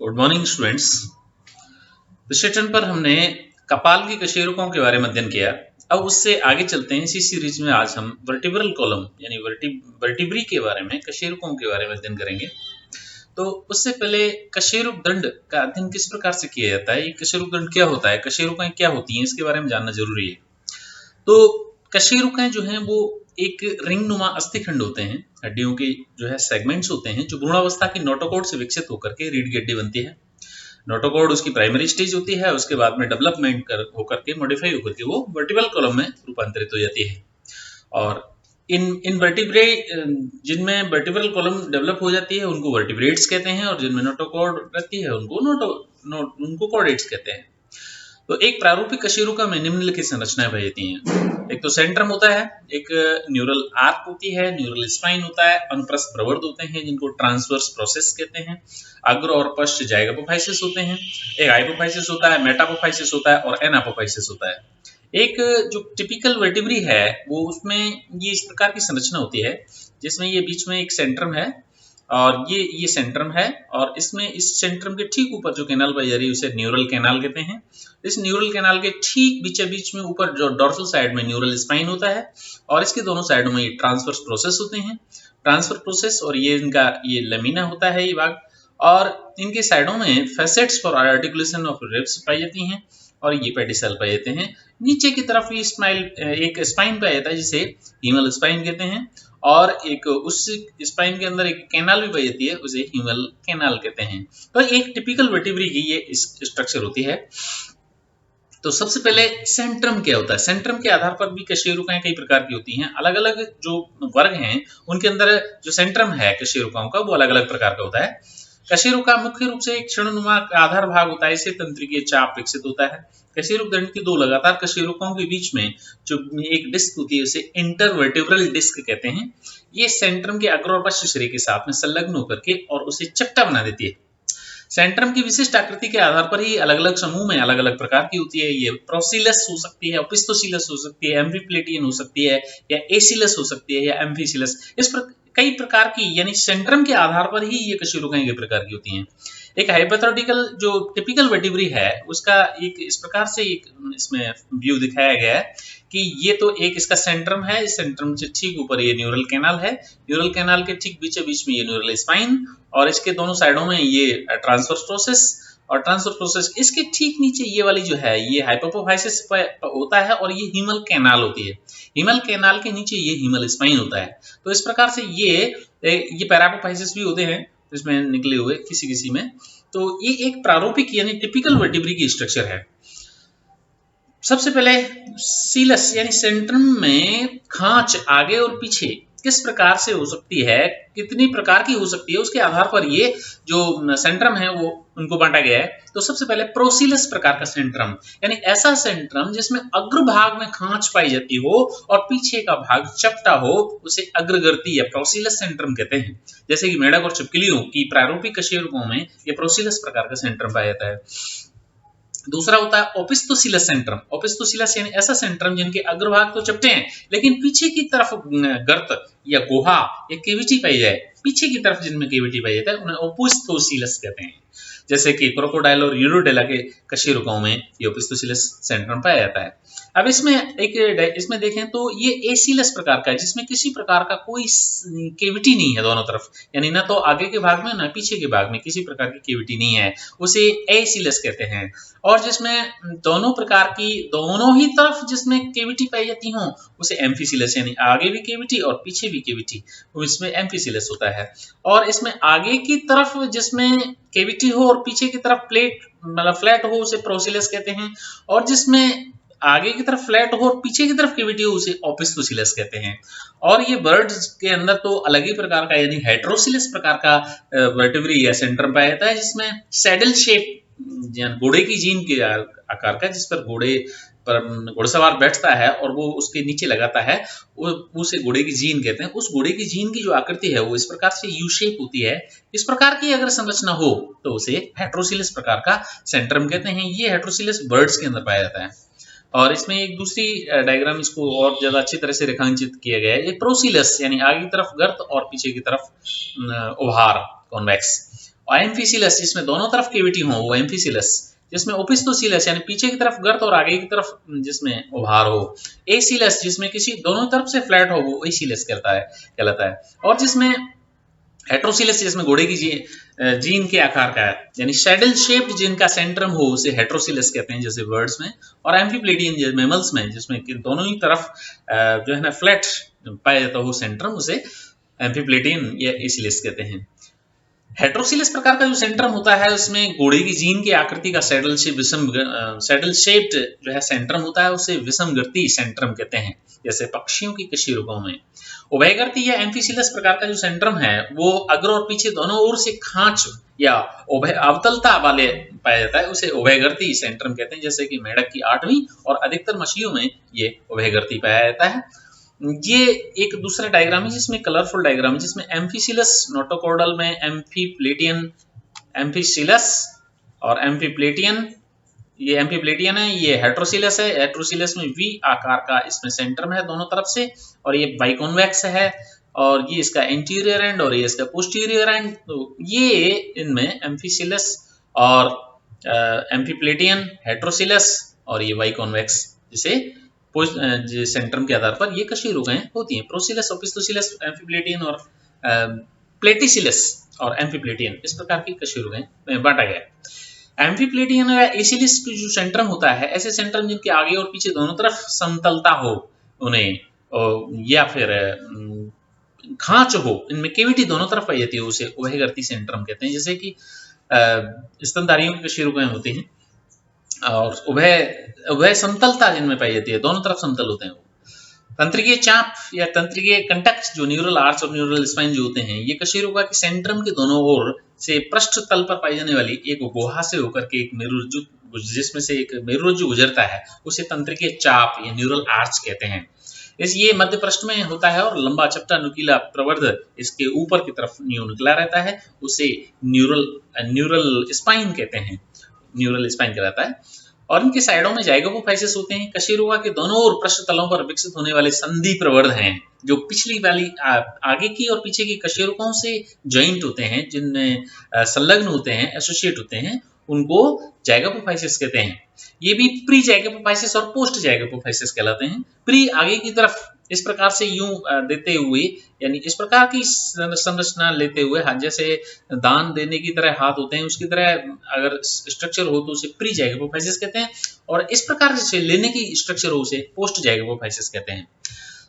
Good morning students. पिछले turn पर हमने कपाल की कशेरुकों के बारे में अध्ययन किया। अब उससे आगे चलते हैं। इसी सीरीज में आज हम वर्टिब्रल कॉलम यानी वर्टिब्री के बारे में, कशेरुकों के बारे में अध्ययन करेंगे। तो उससे पहले कशेरुक दंड का अध्ययन किस प्रकार से किया जाता है, ये कशेरुक दंड क्या होता है, कशेरुकाएं क्या होती हैं, इसके बारे में जानना जरूरी है। तो कशेरुकाएं जो हैं वो एक रिंग नुमा अस्थिखंड होते हैं, हड्डियों के जो है सेगमेंट्स होते हैं, जो भ्रूणावस्था की नोटोकॉर्ड से विकसित होकर के रीढ़ की हड्डी बनती है। नोटोकॉर्ड उसकी प्राइमरी स्टेज होती है, उसके बाद में डेवलपमेंट होकर के मॉडिफाई होकर के वो वर्टिब्रल कॉलम में रूपांतरित हो जाती है। और इन वर्टिब्रे जिनमें वर्टिब्रल कॉलम डेवलप हो जाती है उनको वर्टिब्रेट्स कहते हैं, और जिनमें नोटोकॉर्ड रहती है उनको कॉर्डेट्स कहते हैं। तो एक प्रारूपिक कशेरुका में निम्नलिखित संरचनाएं पाई जाती हैं। एक तो सेंट्रम होता है, एक न्यूरल आर्क होती है, न्यूरल स्पाइन होता है, अनुप्रस्थ प्रवर्ध होते हैं जिनको ट्रांसवर्स प्रोसेस कहते हैं, अग्र और पश्च जाइगोपोफाइसिस होते हैं, एक हाइपोफाइसिस होता है, मेटापोफाइसिस होता है और एनापोफाइसिस होता है। एक जो टिपिकल वर्टिब्री है वो उसमें ये इस प्रकार की संरचना होती है जिसमें ये बीच में एक सेंट्रम है और ये सेंट्रम है, और इसमें इस सेंट्रम के ठीक ऊपर जो कैनाल पाई जा रही है उसे न्यूरल कैनाल कहते हैं। इस न्यूरल कैनाल के ठीक बीचों बीच में ऊपर जो डॉर्सल साइड में न्यूरल स्पाइन होता है, और इसके दोनों साइडों में ये ट्रांसवर्स प्रोसेस होते हैं, ट्रांसफर प्रोसेस, और ये इनका ये लेमिना होता है ये भाग, और इनके साइडों में facets for articulation of ribs पाई जाती हैं, और ये पेडिसल पाए जाते हैं। नीचे की तरफ ये एक स्पाइन पाया जाता है जिसे हीमल स्पाइन कहते हैं, और एक उस स्पाइन के अंदर एक कैनाल भी पाई जाती है, उसे हीमल कैनाल कहते हैं। तो एक टिपिकल वर्टिब्री की ये स्ट्रक्चर होती है। तो सबसे पहले सेंट्रम क्या होता है। सेंट्रम के आधार पर भी कशेरुकाएं कई प्रकार की होती हैं। अलग अलग जो वर्ग हैं उनके अंदर जो सेंट्रम है कशेरुकाओं का वो अलग अलग प्रकार का होता है। कशेरुका मुख्य रूप से एक क्षणनुमा आधार भाग होता है, इसे तंत्रिकीय चाप विकसित होता है। कशेरुक दंड की दो लगातार कशेरुकों के बीच में जो एक डिस्क होती है उसे इंटरवर्टिब्रल डिस्क कहते हैं। ये सेंट्रम के अग्र और पश्च सिरे के साथ में संलग्न होकर के और उसे चपटा बना देती है। सेंट्रम की विशिष्ट आकृति के आधार पर ही अलग अलग समूह में अलग अलग प्रकार की होती है। ये प्रोसिलस हो सकती है, ओपिस्थोसिलस हो सकती है, एम्फीप्लेटियन हो सकती है, या एसिलस हो सकती है, या एम्फीसिलस। कई प्रकार की, यानी सेंट्रम के आधार पर ही ये कशेरुकाएं कई प्रकार की होती हैं। एक हाइपोथेटिकल जो टिपिकल वर्टिब्री है उसका एक इस प्रकार से एक इसमें व्यू दिखाया गया है कि ये तो एक इसका सेंट्रम है, इस सेंट्रम से ठीक ऊपर ये न्यूरल कैनाल है, न्यूरल कैनाल के ठीक बीचों बीच में ये न्यूरल स्पाइन, और इसके दोनों साइडों में ये ट्रांसवर्स प्रोसेस, और ट्रांसफर प्रोसेस इसके ठीक नीचे ये वाली जो है ये हाइपोफाइसिस होता है, और ये हीमल कैनाल होती है। हीमल कैनाल के नीचे ये हीमल स्पाइन होता है। तो इस प्रकार से ये पैरापोफाइसिस भी होते हैं इसमें निकले हुए किसी किसी में। तो ये एक प्रारूपिक यानी टिपिकल वर्टिब्री की स्ट्रक्चर है। सबसे पहले सीलस यानी सेंट्रम में खांच आगे और पीछे किस प्रकार से हो सकती है, कितनी प्रकार की हो सकती है, उसके आधार पर ये जो सेंट्रम है वो उनको बांटा गया है। तो सबसे पहले प्रोसिलस प्रकार का सेंट्रम, यानी ऐसा सेंट्रम जिसमें अग्र भाग में खांच पाई जाती हो और पीछे का भाग चपटा हो, उसे अग्रगर्ती या प्रोसिलस सेंट्रम कहते हैं। जैसे कि मेढक और छिपकलियों की प्रारूपिक कशेरुकों में ये प्रोसिलस प्रकार का सेंट्रम पाया जाता है। दूसरा होता है ओपिस्थोसिलस सेंट्रम। ओपिस्थोसिलस यानी ऐसा सेंट्रम जिनके अग्रभाग तो चपटे हैं लेकिन पीछे की तरफ गर्त या गुहा या केविटी पाई जाए, पीछे की तरफ जिनमें केविटी पाई जाता है उन्हें ओपिस्थोसिलस कहते हैं। जैसे कि क्रोकोडाइल और यूरोडेला के कशेरुकों में ये ओपिस्थोसिलस सेंट्रम पाया जाता है। अब इसमें देखें तो ये एसिलस प्रकार का है जिसमें किसी प्रकार का कोई केविटी नहीं है दोनों तरफ, यानी ना तो आगे के भाग में ना पीछे के भाग में किसी प्रकार की केविटी नहीं है, उसे एसिलस कहते हैं। और जिसमें दोनों ही तरफ जिसमें केविटी पाई जाती हो उसे एम्फीसिलस, यानी आगे भी केविटी और पीछे भी केविटी, इसमें एम्फीसिलस होता है। और इसमें आगे की तरफ जिसमें केविटी हो और पीछे की तरफ फ्लैट हो उसे प्रोसिलस कहते हैं, और जिसमें आगे की तरफ फ्लैट हो और पीछे की तरफ केविटी हो उसे ओपिस्थोसिलस कहते हैं। और ये बर्ड्स के अंदर तो अलग ही प्रकार का यानी हेटेरोसिलस प्रकार का वर्टिब्री या सेंट्रम पाया जाता है जिसमें सैडल शेप घोड़े की जीन के आकार का, जिस पर घोड़सवार बैठता है और वो उसके नीचे लगाता है, उसे घोड़े की जीन कहते हैं। उस घोड़े की जीन की जो आकृति है वो इस प्रकार से यू शेप होती है। इस प्रकार की अगर संरचना हो तो उसे हेटेरोसिलस प्रकार का सेंट्रम कहते हैं। ये हेटेरोसिलस बर्ड्स के अंदर पाया जाता है। और इसमें एक दूसरी डायग्राम इसको और ज्यादा अच्छी तरह से रेखांकित किया गया है। ये प्रोसिलस यानी आगे की तरफ गर्त और पीछे की तरफ उभार कॉन्वेक्स। और एम्फिसिलस जिसमें दोनों तरफ केविटी हो वो एम्फिसिलस, जिसमें ओपिस्थोसिलस यानी पीछे की तरफ गर्त और आगे की तरफ जिसमें उभार हो, एसिलस जिसमें किसी दोनों तरफ से फ्लैट हो वो एसिलस कहलाता है। और जिसमें हेट्रोसिलस जिसमें घोड़े की जीन के आकार का है, यानी सैडल शेप्ड जिनका सेंट्रम हो उसे हेट्रोसिलस कहते हैं जैसे बर्ड्स में। और एम्फीप्लेटियन मेमल्स में जिसमें कि दोनों ही तरफ जो है ना फ्लैट पाया जाता हो सेंट्रम, उसे एम्फीप्लेटियन या एसिलस कहते हैं। हेट्रोसिलस प्रकार का जो सेंट्रम होता है उसमें घोड़े की जीन की आकृति का सैडल शेप्ड जो है सेंट्रम होता है, उसे विषमगर्ती सेंट्रम कहते हैं जैसे पक्षियों की कशेरुकों में। उभयगर्ती या एम्फिसिलस प्रकार का जो सेंट्रम है वो अग्र और पीछे दोनों ओर से खांच या अवतलता वाले पाया जाता है, उसे उभयगर्ती सेंट्रम कहते हैं जैसे कि मेढक की 8वीं और अधिकतर मछलियों में ये उभयगर्ती पाया जाता है। ये एक दूसरा डायग्राम है जिसमें कलरफुल डायग्राम है जिसमें एम्फिसिलस नोटोकॉर्डल में एम्फीप्लेटियन एम्फिसिलस और एम्फीप्लेटियन, ये एम्फीप्लेटियन है, ये हेट्रोसिलस है। हेट्रोसिलस में वी आकार का इसमें सेंट्रम है दोनों तरफ से और ये बाइकॉन्वेक्स है और ये इसका इंटीरियर एंड और ये इसका पोस्टीरियर एंड। तो ये इनमें एम्फिसिलस और एम्फीप्लेटियन, हेट्रोसिलस और ये बाइकॉन्वेक्स जिसे सेंट्रम के आधार पर ये कशेरुकाएं होती हैं। प्रोसिलस, ओपिस्थोसिलस, एम्फीप्लेटियन और प्लेटिसिलस और एम्फीप्लेटियन इस प्रकार की कशेरुकाएं बांटा गया। एम्फीप्लेटियन या एसिलिस की जो सेंट्रम होता है, ऐसे सेंट्रम जिनके आगे और पीछे दोनों तरफ समतलता हो उन्हें या फिर खांच हो, इनमें केविटी दोनों तरफ पाई जाती है, उसे उभयगर्ती सेंट्रम कहते हैं। जैसे कि स्तनधारियों की कशेरुकाएं होती हैं और उभय समतलता जिनमें पाई जाती है, दोनों तरफ समतल होते हैं। तंत्रिकीय चाप या तंत्रिकीय कंटक्ट जो न्यूरल आर्च और न्यूरल स्पाइन जो होते हैं, ये कशेरुका के सेंट्रम के दोनों ओर से पृष्ठ तल पर पाई जाने वाली एक गुहा से होकर के एक मेरुरज्जु, जिसमें से एक मेरुरज्जु गुजरता है, उसे तंत्रिकीय चाप या न्यूरल आर्च कहते हैं। ये मध्य पृष्ठ में होता है और लंबा चपटा नुकीला प्रवर्ध इसके ऊपर की तरफ निकला रहता है, उसे न्यूरल स्पाइन कहते हैं, न्यूरल स्पाइन कहलाता है। और इनके साइडों में जाइगोपोफाइसिस होते हैं। कशेरुका के दोनों ओर पृष्ठ तलों पर विकसित होने वाले संधि प्रवर्ध हैं जो पिछली वाली आगे की और पीछे की कशेरुकों से जॉइंट होते हैं, जिनमें संलग्न होते हैं, एसोसिएट होते हैं, उनको जाइगोपोफाइसिस कहते हैं। ये भी प्री जाइगोपोफाइसिस और पोस्ट जाइगोपोफाइसिस कहलाते हैं। प्री आगे की तरफ इस प्रकार से यूं देते हुए, यानी इस प्रकार की संरचना लेते हुए, हाथ जैसे दान देने की तरह हाथ होते हैं उसकी तरह अगर स्ट्रक्चर हो तो उसे प्री जाइगोपोफाइसिस कहते हैं, और इस प्रकार से लेने की स्ट्रक्चर हो उसे पोस्ट जाइगोपोफाइसिस कहते हैं।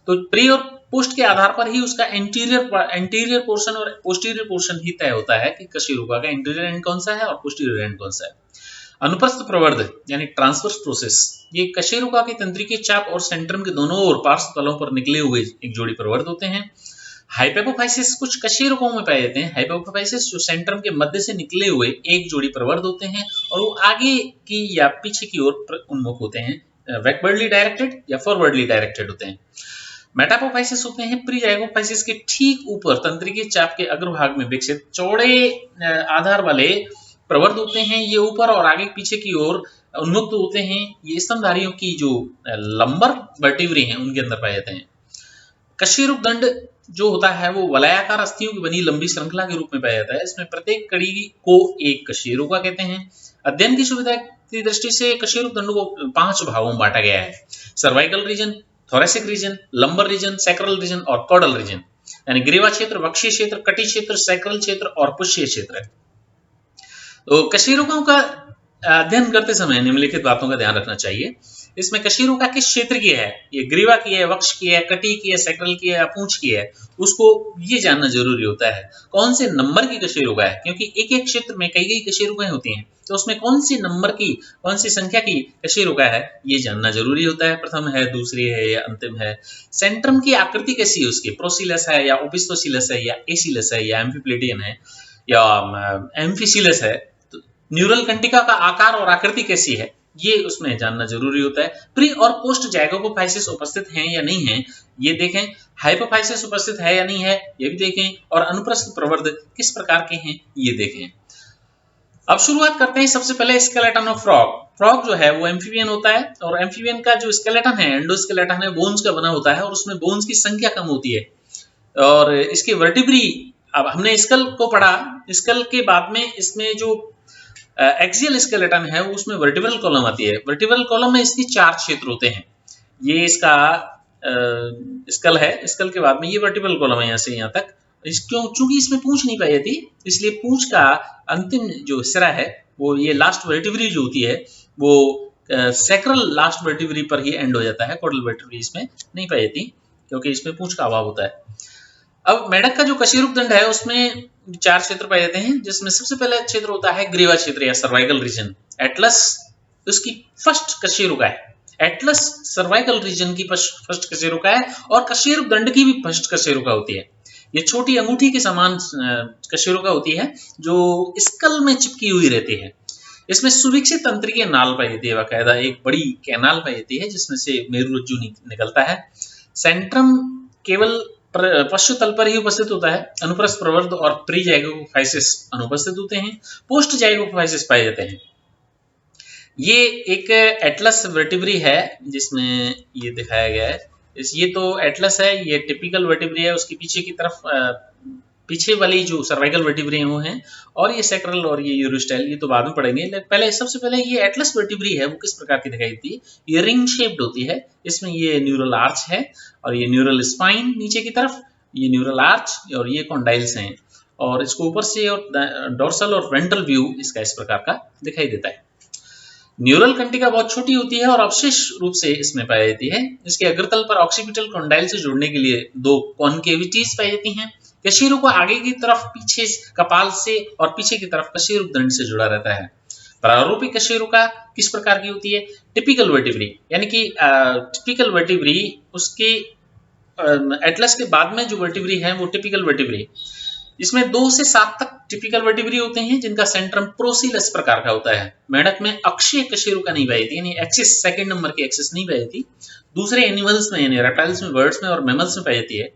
तो प्री और पोस्ट के आधार पर ही उसका एंटीरियर पोर्शन और पोस्टीरियर पोर्शन ही तय होता है कि कशेरुका का इंटीरियर एंड कौन सा है और पोस्टीरियर एंड कौन सा है। अनुप्रस्थ प्रवर्ध यानी ट्रांसवर्स प्रोसेस, ये कशेरुका के तंत्रिकीय चाप और सेंट्रम के दोनों ओर पार्श्व तलों पर निकले हुए एक जोड़ी प्रवर्ध होते हैं। हाइपोफाइसिस कुछ कशेरुकों में पाए जाते हैं। हाइपोफाइसिस जो सेंट्रम के मध्य से निकले हुए एक जोड़ी प्रवर्ध होते हैं और वो आगे की या पीछे की ओर उन्मुख होते हैं, बैकवर्डली डायरेक्टेड या फॉरवर्डली डायरेक्टेड होते हैं। मेटापोफाइसिस होते हैं प्री जाइगोफाइसिस के ठीक ऊपर तंत्रिकीय चाप के अग्रभाग में विकसित चौड़े आधार वाले प्रवर्ध होते हैं। ये ऊपर और आगे पीछे की ओर उन्मुक्त होते हैं। ये स्तनधारियों की जो लंबर वर्टिब्रे हैं उनके अंदर पाए जाते हैं। कशेरुक दंड जो होता है वो वलयाकार अस्थियों की बनी लंबी श्रृंखला के रूप में पाया जाता है। इसमें प्रत्येक कड़ी को एक कशेरुका कहते हैं। अध्ययन की सुविधा की दृष्टि से कशेरुक दंड को 5 भागों में बांटा गया है: cervical region, thoracic region, lumbar region, sacral region और कॉर्डल रीजन, यानी ग्रीवा क्षेत्र, वक्षीय क्षेत्र, कटी क्षेत्र, सैक्रल क्षेत्र और पुष्य क्षेत्र। तो कशेरुकों का अध्ययन करते समय निम्नलिखित बातों का ध्यान रखना चाहिए। इसमें कशेरुका किस क्षेत्र की है, ये ग्रीवा की है, वक्ष की है, कटी की है, सैक्रल की है या पूंछ की है, उसको ये जानना जरूरी होता है। कौन से नंबर की कशेरुका है, क्योंकि एक एक क्षेत्र में कई कशेरुकाएं होती हैं, तो उसमें कौन सी नंबर की, कौन सी संख्या की कशेरुका है ये जानना जरूरी होता है। प्रथम है, दूसरी है या अंतिम है। सेंट्रम की आकृति कैसी है उसकी, प्रोसिलस है या ओपिस्थोसिलस है या एसिलस है या एम्फीप्लेटियन है या एम्फिसिलस है। तो न्यूरल कंटिका का आकार और आकृति कैसी है ये उसमें जानना जरूरी होता है। प्री और पोस्ट जाइगोपोफाइसिस उपस्थित हैं या नहीं है ये देखें। हाइपोफाइसिस उपस्थित है या नहीं है ये भी देखें, और अनुप्रस्थ प्रवर्ध किस प्रकार के हैं ये देखें। अब शुरुआत करते हैं सबसे पहले स्केलेटन ऑफ फ्रॉग। फ्रॉग जो है वो एम्फीबियन होता है और एम्फीबियन का जो स्केलेटन है, एंडोस्केलेटन है, बोन्स का बना होता है और उसमें बोन्स की संख्या कम होती है और इसके वर्टिब्री अब हमने स्कल को पढ़ा, स्कल के बाद में इसमें जो एक्सियल स्केलेटन है उसमें वर्टिब्रल कॉलम आती है। वर्टिब्रल कॉलम में इसके 4 क्षेत्र होते हैं। ये इसका स्कल है, स्कल के बाद में ये वर्टिब्रल कॉलम है यहाँ से यहाँ तक। चूंकि इसमें पूंछ नहीं पाई जाती, इसलिए पूंछ का अंतिम जो सिरा है वो ये लास्ट वर्टिब्री जो होती है वो सैक्रल लास्ट वर्टिब्री पर ही एंड हो जाता है। कॉर्डल वर्टिब्री इसमें नहीं पाई जाती क्योंकि इसमें पूंछ का अभाव होता है। अब मेढक का जो कशेरुक दंड है उसमें 4 क्षेत्र पाए जाते हैं, जिसमें सबसे पहला क्षेत्र होता है ग्रीवा क्षेत्र या सर्वाइकल रीजन। एटलस उसकी फर्स्ट कशेरुका है, एटलस सर्वाइकल रीजन की फर्स्ट कशेरुका है और कशेरुक दंड की भी फर्स्ट कशेरुका होती है। ये छोटी अंगूठी के समान कशेरुका होती है जो स्कल में चिपकी हुई रहती है। इसमें सुविकसित तंत्रिकीय नाल पाई जाती है, बाकायदा एक बड़ी कैनाल पाई जाती है जिसमें से मेरुरज्जु निकलता है। सेंट्रम केवल पश्च तल पर ही उपस्थित होता है। अनुप्रस्थ प्रवर्ध और प्री जाइगोफाइसिस अनुपस्थित होते हैं। पोस्ट जाइगोफाइसिस पाए जाते हैं। ये एक एटलस वर्टिब्री है जिसमें ये दिखाया गया है। ये तो एटलस है, ये टिपिकल वर्टिब्री है। उसके पीछे की तरफ पीछे वाली जो सर्वाइकल वर्टिब्री वो हैं, और ये सैक्रल और ये यूरोस्टाइल ये तो बाद में पढ़ेंगे। पहले सबसे पहले ये एटलस वर्टिब्री है वो किस प्रकार की दिखाई देती है। ये रिंग शेप्ड होती है। इसमें ये न्यूरल आर्च है और ये न्यूरल स्पाइन नीचे की तरफ, ये न्यूरल आर्च और ये कॉन्डाइल्स हैं, और इसको ऊपर से और डोर्सल और वेंट्रल व्यू इसका इस प्रकार का दिखाई देता है। न्यूरल कंटिका बहुत छोटी होती है और अवशेष रूप से इसमें पाई जाती है। इसके अग्रतल पर ऑक्सीपिटल कॉन्डाइल से जुड़ने के लिए 2 कॉन्केविटीज पाई जाती हैं। कशेरुक को आगे की तरफ पीछे कपाल से और पीछे की तरफ कशेरुक दंड से जुड़ा रहता है। प्रारूपिक कशेरुका किस प्रकार की होती है। टिपिकल वर्टिब्री, यानी कि टिपिकल वर्टिब्री उसके एटलस के बाद में जो वर्टिब्री है वो टिपिकल वर्टिब्री। इसमें 2 से 7 तक टिपिकल वर्टिब्री होते हैं जिनका सेंट्रम प्रोसीलस प्रकार का होता है। मेढक में अक्षीय कशेरुका नहीं पाई जाती, यानी एक्सिस सेकंड नंबर की एक्सिस नहीं पाई जाती। दूसरे एनिमल्स में यानी रेप्टाइल्स में, बर्ड्स में और मैमल्स में पाई जाती है।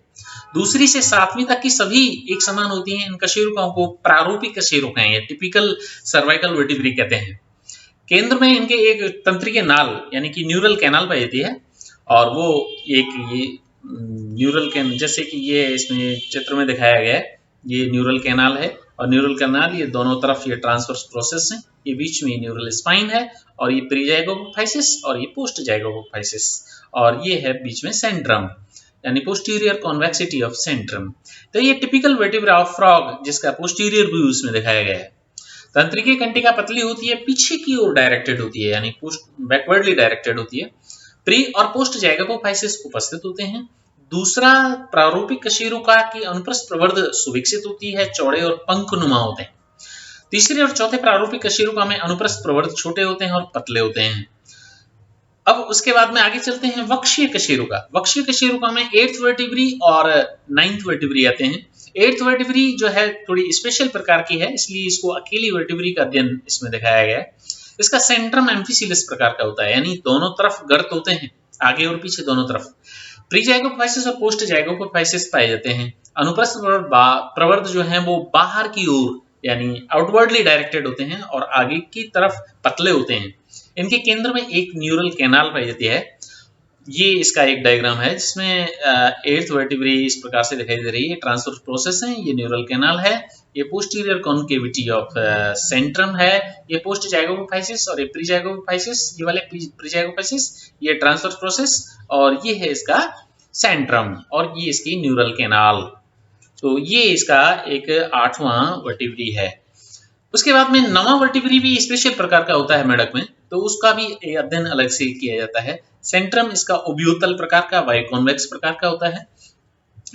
दूसरी से 7वीं तक की सभी एक समान होती हैं। इन कशेरुकाओं को प्रारूपिक कशेरुका या टिपिकल सर्वाइकल वर्टिब्री कहते हैं। केंद्र में इनके एक तंत्रिकीय नाल यानी कि न्यूरल कैनाल पाई जाती है, और वो एक ये न्यूरल कैन, जैसे कि ये इसमें चित्र में दिखाया गया है, ये न्यूरल कैनाल है और न्यूरल कैनाल ये दोनों तरफ ये ट्रांसवर्स प्रोसेस है। ये बीच में न्यूरल स्पाइन है और ये प्री जाइगोफाइसिस और ये पोस्ट जाइगोफाइसिस, और ये है बीच में सेंट्रम यानी पोस्टीरियर कॉन्वेक्सिटी ऑफ सेंट्रम। तो ये टिपिकल वर्टिब्रा ऑफ फ्रॉग जिसका पोस्टीरियर व्यू इसमें दिखाया गया है। तंत्रिकीय कंटिका पतली होती है, पीछे की ओर डायरेक्टेड होती है, यानी बैकवर्डली डायरेक्टेड होती है। प्री और पोस्ट जाइगोफाइसिस उपस्थित होते हैं। दूसरा, प्रारूपिक कशेरुका की अनुप्रस्थ प्रवर्ध सुविकसित होती है, चौड़े और पंखनुमा होते हैं। तीसरे और चौथे प्रारूपिक कशेरुका में अनुप्रस्थ प्रवर्ध छोटे होते हैं और पतले होते हैं। अब उसके बाद में आगे चलते हैं वक्षीय कशेरुका। वक्षीय कशेरुका में 8th वर्टिब्री और 9th वर्टिब्री आते हैं। 8th वर्टिब्री जो है थोड़ी स्पेशल प्रकार की है, इसलिए इसको अकेली वर्टिब्री का अध्ययन इसमें दिखाया गया है। इसका सेंट्रम एम्फिसिलस प्रकार का होता है, यानी दोनों तरफ गर्त होते हैं, आगे और पीछे दोनों तरफ। प्री जाइगोफाइसिस और पोस्ट जाइगोफाइसिस पाए जाते हैं। अनुप्रस्थ प्रवर्ध जो है वो बाहर की ओर यानी आउटवर्डली डायरेक्टेड होते हैं और आगे की तरफ पतले होते हैं। इनके केंद्र में एक न्यूरल कैनाल पाई जाती है। ये इसका एक डायग्राम है जिसमें 8th वर्टिब्री इस प्रकार से दिखाई दे रही है। ट्रांसवर्स प्रोसेस है, ये न्यूरल कैनाल है, ये पोस्टीरियर कॉन्केविटी ऑफ सेंट्रम है, ये पोस्ट जाइगोफाइसिस और ये प्री जाइगोफाइसिस, ये वाले प्री जाइगोफाइसिस, ये ट्रांसवर्स प्रोसेस, और ये है इसका सेंट्रम और ये इसकी न्यूरल कैनाल। तो ये इसका एक 8वां वर्टिब्री है। उसके बाद में 9वां वर्टिब्री भी स्पेशल प्रकार का होता है मेढक में, तो उसका भी अध्ययन अलग से किया जाता है। सेंट्रम इसका ओबियोतल प्रकार का बाइकॉन्वेक्स प्रकार का होता है,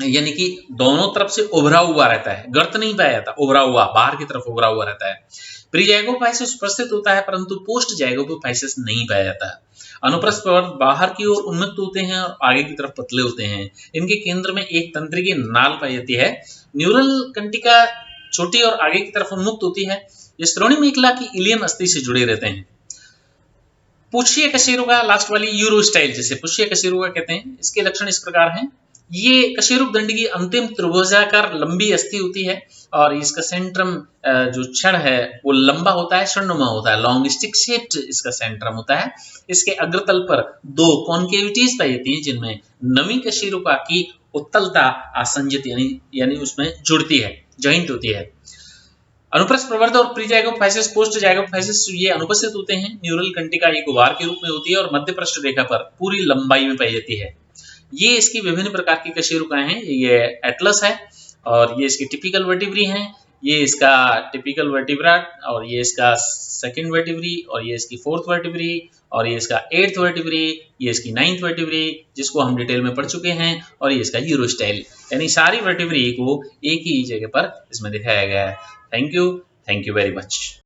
यानी कि दोनों तरफ से उभरा हुआ रहता है, गर्त नहीं पाया जाता, उभरा हुआ बाहर की तरफ उभरा हुआ रहता है। प्री जाइगोफाइसिस उपस्थित होता है परंतु पोस्ट जाइगोफाइसिस नहीं पाया जाता। अनुप्रस्थ प्रवर्ध बाहर की ओर उन्मुक्त होते हैं और आगे की तरफ पतले होते हैं। इनके केंद्र में एक तंत्रिकीय नाल पाई जाती है। न्यूरल कंटिका छोटी और आगे की तरफ उन्मुक्त होती है। ये श्रोणि मेखला की इलियम अस्थि से जुड़े रहते हैं। पुच्छीय कशेरुका लास्ट वाली यूरोस्टाइल जिसे पुच्छीय कशेरुका कहते हैं, इसके लक्षण इस प्रकार हैं। ये कशेरुक दंड की अंतिम त्रिभुजाकार लंबी अस्थि होती है और इसका सेंट्रम जो क्षण है वो लंबा होता है, क्षणनुमा होता है, लॉन्ग स्टिक शेप्ड इसका सेंट्रम होता है। इसके अग्रतल पर 2 कॉन्केविटीज पाई जाती हैं जिनमें नवी कशेरुका की उत्तलता आसंजित यानी उसमें जुड़ती है। जॉइंट होती है। अनुप्रस्थ प्रवर्ध और प्री जाइगोफाइसिस पोस्ट जाइगोफाइसिस ये अनुपस्थित होते हैं, न्यूरल कंटिका एक उभार के रूप में होती है और मध्य पृष्ठ रेखा पर पूरी लंबाई में पाई जाती है। ये इसकी विभिन्न प्रकार की कशेरुकाएं हैं। ये एटलस है और ये इसकी टिपिकल वर्टिब्री हैं, ये इसका टिपिकल वर्टिब्रा और ये इसका सेकंड वर्टिब्री और ये इसकी फोर्थ वर्टिब्री और ये इसका एट्थ वर्टिब्री, ये इसकी नाइन्थ वर्टिब्री जिसको हम डिटेल में पढ़ चुके हैं, और ये इसका यूरोस्टाइल, यानी सारी वर्टिब्री को एक ही जगह पर इसमें दिखाया गया है। Thank you very much.